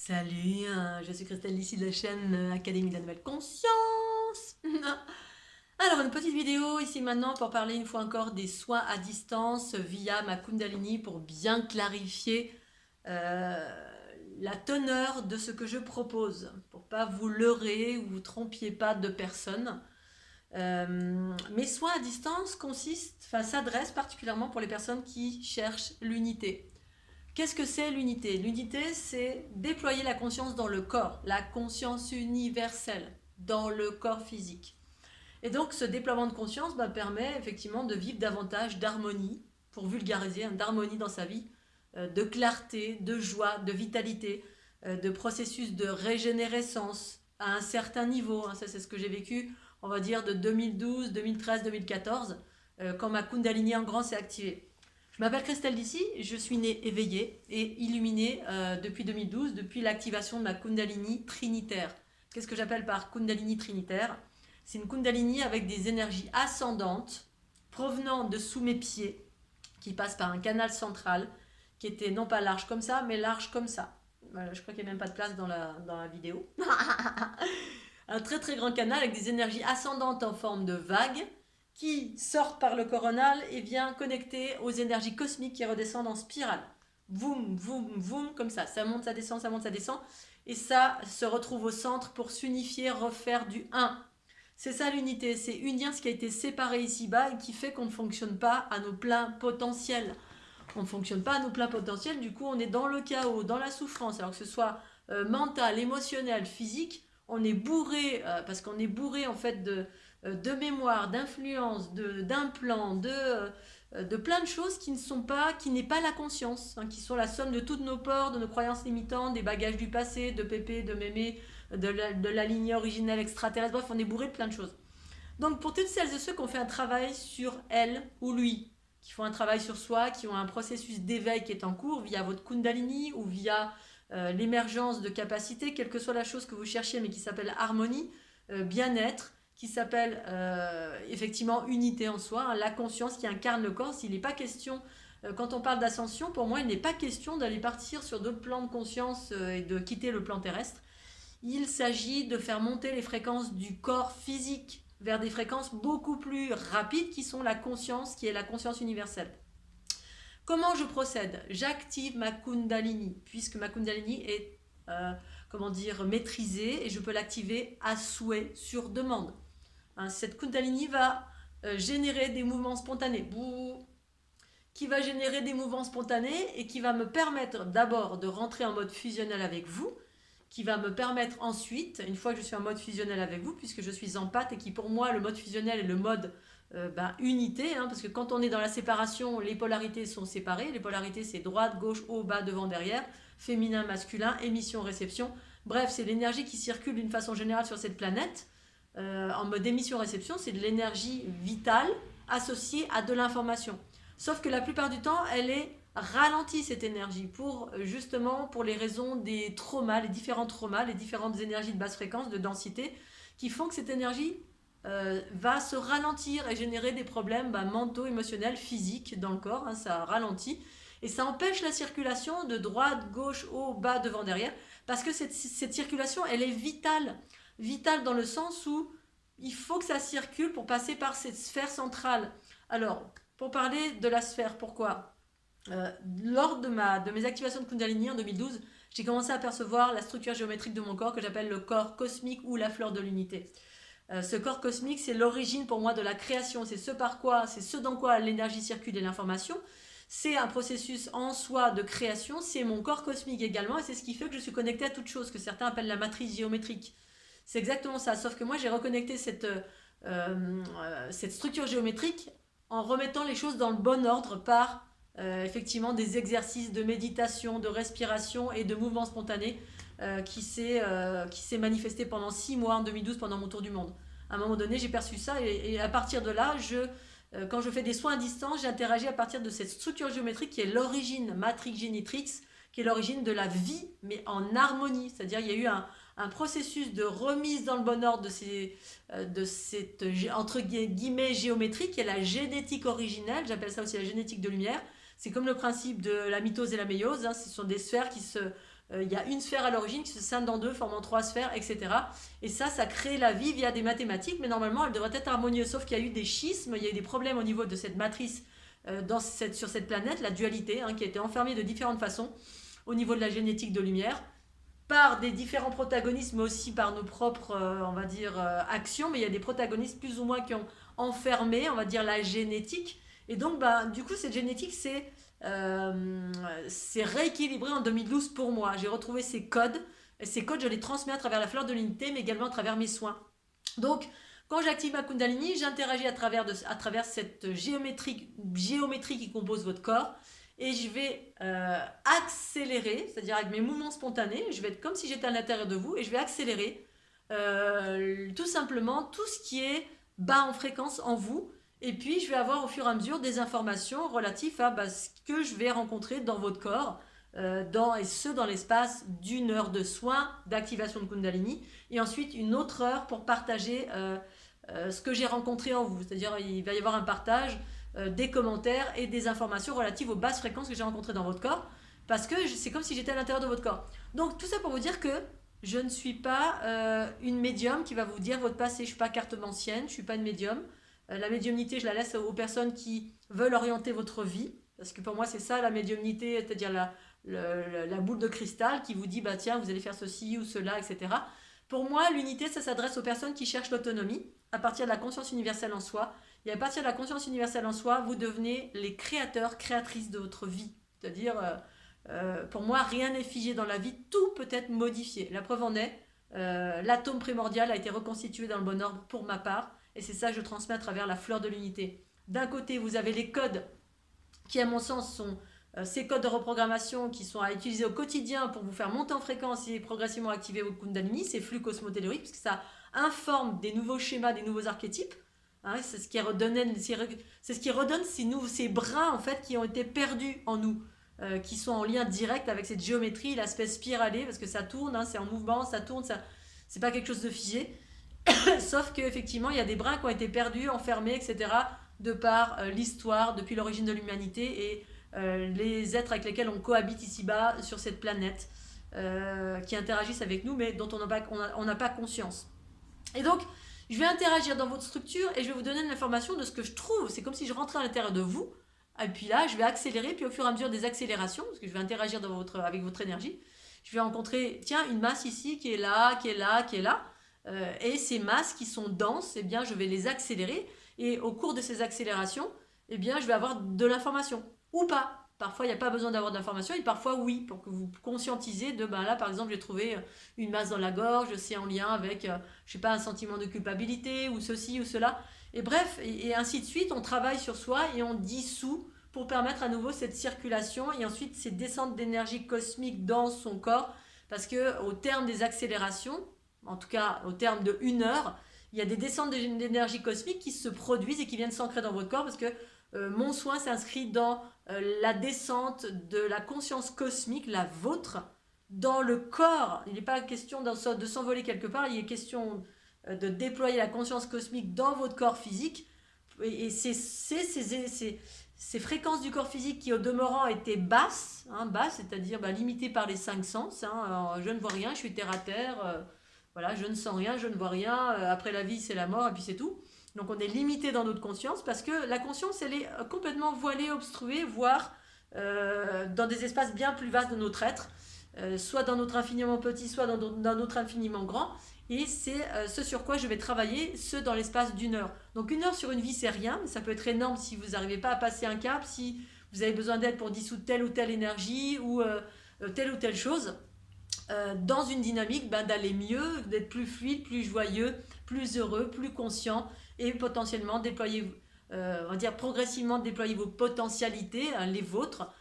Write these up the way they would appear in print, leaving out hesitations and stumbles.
Salut, je suis Christelle ici de la chaîne Académie de la Nouvelle Conscience. Alors, une petite vidéo ici maintenant pour parler une fois encore des soins à distance via ma Kundalini pour bien clarifier la teneur de ce que je propose, pour pas vous leurrer ou vous trompiez pas de personne. Mes soins à distance s'adressent particulièrement pour les personnes qui cherchent l'unité. Qu'est-ce que c'est l'unité? L'unité, c'est déployer la conscience dans le corps, la conscience universelle dans le corps physique. Et donc, ce déploiement de conscience permet effectivement de vivre davantage d'harmonie, pour vulgariser, d'harmonie dans sa vie, de clarté, de joie, de vitalité, de processus de régénérescence à un certain niveau. Ça, c'est ce que j'ai vécu, on va dire, de 2012, 2013, 2014, quand ma Kundalini en grand s'est activée. Je m'appelle Christelle Dissy, je suis née éveillée et illuminée depuis 2012, depuis l'activation de ma Kundalini trinitaire. Qu'est-ce que j'appelle par Kundalini trinitaire? C'est une Kundalini avec des énergies ascendantes provenant de sous mes pieds, qui passent par un canal central, qui était non pas large comme ça, mais large comme ça. Voilà, je crois qu'il n'y a même pas de place dans la vidéo. Un très très grand canal avec des énergies ascendantes en forme de vagues, qui sort par le coronal et vient connecter aux énergies cosmiques qui redescendent en spirale. Voum, voum, voum, comme ça. Ça monte, ça descend, ça monte, ça descend. Et ça se retrouve au centre pour s'unifier, refaire du 1. C'est ça l'unité, c'est unir ce qui a été séparé ici-bas et qui fait qu'on ne fonctionne pas à nos pleins potentiels. On ne fonctionne pas à nos pleins potentiels, du coup on est dans le chaos, dans la souffrance, alors que ce soit mental, émotionnel, physique, on est bourré, parce qu'on est bourré en fait de mémoire, d'influence, d'implants, de plein de choses qui n'est pas la conscience, qui sont la somme de toutes nos peurs, de nos croyances limitantes, des bagages du passé, de pépé, de mémé, de la lignée originelle extraterrestre, bref, on est bourré de plein de choses. Donc pour toutes celles et ceux qui ont fait un travail sur elle ou lui, qui font un travail sur soi, qui ont un processus d'éveil qui est en cours via votre Kundalini ou via l'émergence de capacités, quelle que soit la chose que vous cherchiez, mais qui s'appelle harmonie, bien-être, qui s'appelle effectivement unité en soi, la conscience qui incarne le corps. S'il n'est pas question, quand on parle d'ascension, pour moi, il n'est pas question d'aller partir sur d'autres plans de conscience et de quitter le plan terrestre. Il s'agit de faire monter les fréquences du corps physique vers des fréquences beaucoup plus rapides qui sont la conscience, qui est la conscience universelle. Comment je procède? J'active ma Kundalini, puisque ma Kundalini est maîtrisée et je peux l'activer à souhait sur demande. Cette Kundalini va générer des mouvements spontanés, qui va générer des mouvements spontanés et qui va me permettre d'abord de rentrer en mode fusionnel avec vous, qui va me permettre ensuite, une fois que je suis en mode fusionnel avec vous, puisque je suis empath et qui pour moi le mode fusionnel est le mode unité, parce que quand on est dans la séparation, les polarités sont séparées. Les polarités, c'est droite, gauche, haut, bas, devant, derrière, féminin, masculin, émission, réception. Bref, c'est l'énergie qui circule d'une façon générale sur cette planète. En mode émission-réception, c'est de l'énergie vitale associée à de l'information. Sauf que la plupart du temps, elle est ralentit cette énergie pour les raisons des traumas, les différentes énergies de basse fréquence, de densité, qui font que cette énergie va se ralentir et générer des problèmes mentaux, émotionnels, physiques dans le corps. Ça ralentit et ça empêche la circulation de droite, gauche, haut, bas, devant, derrière, parce que cette circulation, elle est vitale dans le sens où il faut que ça circule pour passer par cette sphère centrale. Alors, pour parler de la sphère, pourquoi ? Lors de mes activations de Kundalini en 2012, j'ai commencé à percevoir la structure géométrique de mon corps que j'appelle le corps cosmique ou la fleur de l'unité. Ce corps cosmique, c'est l'origine pour moi de la création, c'est ce dans quoi l'énergie circule et l'information. C'est un processus en soi de création, c'est mon corps cosmique également, et c'est ce qui fait que je suis connectée à toute chose, que certains appellent la matrice géométrique. C'est exactement ça, sauf que moi j'ai reconnecté cette structure géométrique en remettant les choses dans le bon ordre par effectivement des exercices de méditation, de respiration et de mouvements spontanés qui s'est manifesté pendant 6 mois en 2012 pendant mon tour du monde. À un moment donné, j'ai perçu ça et à partir de là, quand je fais des soins à distance, j'interagis à partir de cette structure géométrique qui est l'origine matrix génitrix, qui est l'origine de la vie, mais en harmonie. C'est-à-dire il y a eu un processus de remise dans le bon ordre de cette entre guillemets géométrie qui est la génétique originelle. J'appelle ça aussi la génétique de lumière. C'est comme le principe de la mitose et la méiose, ce sont des sphères qui se il y a une sphère à l'origine qui se scinde en deux, formant trois sphères, etc. Et ça crée la vie via des mathématiques, mais normalement, elle devrait être harmonieuse. Sauf qu'il y a eu des schismes, il y a eu des problèmes au niveau de cette matrice sur cette planète, la dualité, hein, qui a été enfermée de différentes façons au niveau de la génétique de lumière, par des différents protagonistes, mais aussi par nos propres, on va dire, actions. Mais il y a des protagonistes plus ou moins qui ont enfermé, on va dire, la génétique. Et donc, du coup, cette génétique, c'est rééquilibré en 2012 pour moi. J'ai retrouvé ces codes. Et ces codes, je les transmets à travers la fleur de l'unité, mais également à travers mes soins. Donc, quand j'active ma Kundalini, j'interagis à travers cette géométrie qui compose votre corps. Et je vais accélérer, c'est-à-dire avec mes mouvements spontanés, je vais être comme si j'étais à l'intérieur de vous et je vais accélérer tout simplement tout ce qui est bas en fréquence en vous. Et puis je vais avoir au fur et à mesure des informations relatives à ce que je vais rencontrer dans votre corps, dans l'espace d'une heure de soins d'activation de Kundalini et ensuite une autre heure pour partager ce que j'ai rencontré en vous. C'est-à-dire il va y avoir un partage des commentaires et des informations relatives aux basses fréquences que j'ai rencontrées dans votre corps, parce que c'est comme si j'étais à l'intérieur de votre corps. Donc tout ça pour vous dire que je ne suis pas une médium qui va vous dire votre passé. Je ne suis pas cartomancienne, je ne suis pas une médium. La médiumnité, je la laisse aux personnes qui veulent orienter votre vie, parce que pour moi c'est ça la médiumnité, c'est-à-dire la boule de cristal qui vous dit tiens, vous allez faire ceci ou cela, etc. Pour moi, l'unité, ça s'adresse aux personnes qui cherchent l'autonomie à partir de la conscience universelle en soi. Et à partir de la conscience universelle en soi, vous devenez les créateurs, créatrices de votre vie. C'est-à-dire, pour moi, rien n'est figé dans la vie, tout peut être modifié. La preuve en est, l'atome primordial a été reconstitué dans le bon ordre pour ma part, et c'est ça que je transmets à travers la fleur de l'unité. D'un côté, vous avez les codes qui, à mon sens, sont ces codes de reprogrammation qui sont à utiliser au quotidien pour vous faire monter en fréquence et progressivement activer vos Kundalini, ces flux cosmotelluriques, parce que ça informe des nouveaux schémas, des nouveaux archétypes. Hein, c'est ce qui redonne ces brins en fait, qui ont été perdus en nous, qui sont en lien direct avec cette géométrie, l'aspect spiralé, parce que ça tourne, hein, c'est en mouvement, ça tourne, c'est pas quelque chose de figé. Sauf qu'effectivement, il y a des brins qui ont été perdus, enfermés, etc., de par l'histoire, depuis l'origine de l'humanité, et les êtres avec lesquels on cohabite ici-bas, sur cette planète, qui interagissent avec nous, mais dont on n'a pas conscience. Et donc, je vais interagir dans votre structure et je vais vous donner de l'information de ce que je trouve. C'est comme si je rentrais à l'intérieur de vous. Et puis là, je vais accélérer. Puis au fur et à mesure des accélérations, parce que je vais interagir avec votre énergie, je vais rencontrer, tiens, une masse ici qui est là, qui est là, qui est là. Et ces masses qui sont denses, eh bien, je vais les accélérer. Et au cours de ces accélérations, eh bien, je vais avoir de l'information. Ou pas. Parfois, il n'y a pas besoin d'avoir d'informations et parfois, oui, pour que vous conscientisez de, là, par exemple, j'ai trouvé une masse dans la gorge, c'est en lien avec, je sais pas, un sentiment de culpabilité ou ceci ou cela. Et bref, et ainsi de suite, on travaille sur soi et on dissout pour permettre à nouveau cette circulation et ensuite ces descentes d'énergie cosmique dans son corps. Parce que au terme des accélérations, en tout cas au terme de 1 heure, il y a des descentes d'énergie cosmique qui se produisent et qui viennent s'ancrer dans votre corps parce que mon soin s'inscrit dans la descente de la conscience cosmique, la vôtre, dans le corps. Il n'est pas question de s'envoler quelque part, il est question de déployer la conscience cosmique dans votre corps physique. Et c'est ces fréquences du corps physique qui, au demeurant, étaient basses, c'est-à-dire limitées par les 5 sens. Je ne vois rien, je suis terre à terre, voilà, je ne sens rien, je ne vois rien, après la vie c'est la mort et puis c'est tout. Donc on est limité dans notre conscience parce que la conscience elle est complètement voilée, obstruée, voire dans des espaces bien plus vastes de notre être, soit dans notre infiniment petit, soit dans notre infiniment grand. Et c'est ce sur quoi je vais travailler, ce dans l'espace d'1 heure. Donc 1 heure sur une vie c'est rien, mais ça peut être énorme si vous n'arrivez pas à passer un cap, si vous avez besoin d'aide pour dissoudre telle ou telle énergie ou telle ou telle chose. Dans une dynamique d'aller mieux, d'être plus fluide, plus joyeux, plus heureux, plus conscient et potentiellement déployer, on va dire progressivement déployer vos potentialités, les vôtres,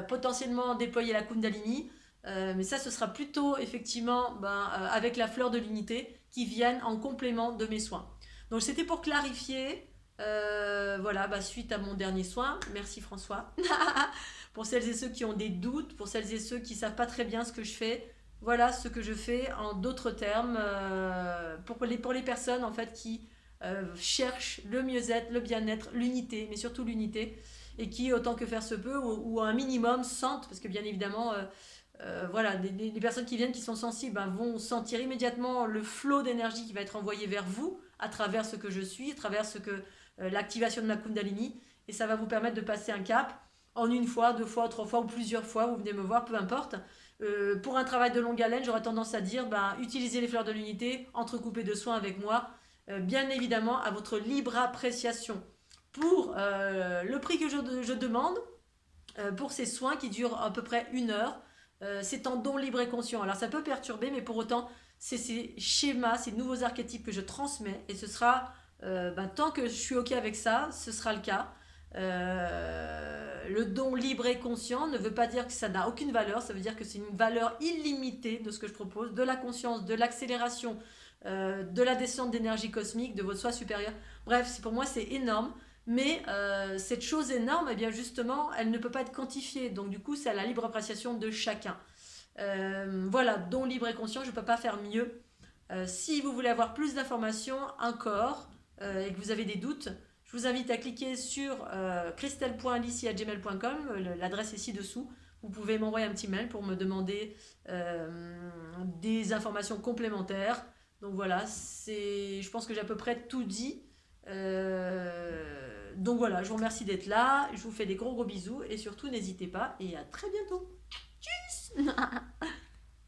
potentiellement déployer la Kundalini, mais ça ce sera plutôt effectivement avec la fleur de l'unité qui viennent en complément de mes soins. Donc c'était pour clarifier, voilà, suite à mon dernier soin, merci François, pour celles et ceux qui ont des doutes, pour celles et ceux qui ne savent pas très bien ce que je fais. Voilà ce que je fais en d'autres termes pour les personnes en fait qui cherchent le mieux-être, le bien-être, l'unité, mais surtout l'unité, et qui autant que faire se peut ou un minimum sentent, parce que bien évidemment voilà, les personnes qui viennent, qui sont sensibles, ben, vont sentir immédiatement le flot d'énergie qui va être envoyé vers vous à travers ce que je suis, à travers l'activation de ma Kundalini, et ça va vous permettre de passer un cap en une fois, deux fois, trois fois ou plusieurs fois. Vous venez me voir, peu importe. Pour un travail de longue haleine, j'aurais tendance à dire, ben, utilisez les fleurs de l'unité, entrecoupées de soins avec moi, bien évidemment à votre libre appréciation. Pour le prix que je demande, pour ces soins qui durent à peu près 1 heure, c'est en don libre et conscient. Alors ça peut perturber, mais pour autant, c'est ces schémas, ces nouveaux archétypes que je transmets, et ce sera, tant que je suis OK avec ça, ce sera le cas. Le don libre et conscient ne veut pas dire que ça n'a aucune valeur, ça veut dire que c'est une valeur illimitée de ce que je propose, de la conscience, de l'accélération, de la descente d'énergie cosmique, de votre soi supérieur. Bref, pour moi c'est énorme, mais cette chose énorme, eh bien justement, elle ne peut pas être quantifiée, donc du coup c'est à la libre appréciation de chacun. Voilà, don libre et conscient, je ne peux pas faire mieux. Si vous voulez avoir plus d'informations encore et que vous avez des doutes, je vous invite à cliquer sur christelle.alici@gmail.com, l'adresse est ci-dessous. Vous pouvez m'envoyer un petit mail pour me demander des informations complémentaires. Donc voilà, je pense que j'ai à peu près tout dit. Donc voilà, je vous remercie d'être là, je vous fais des gros bisous et surtout n'hésitez pas et à très bientôt. Tchuss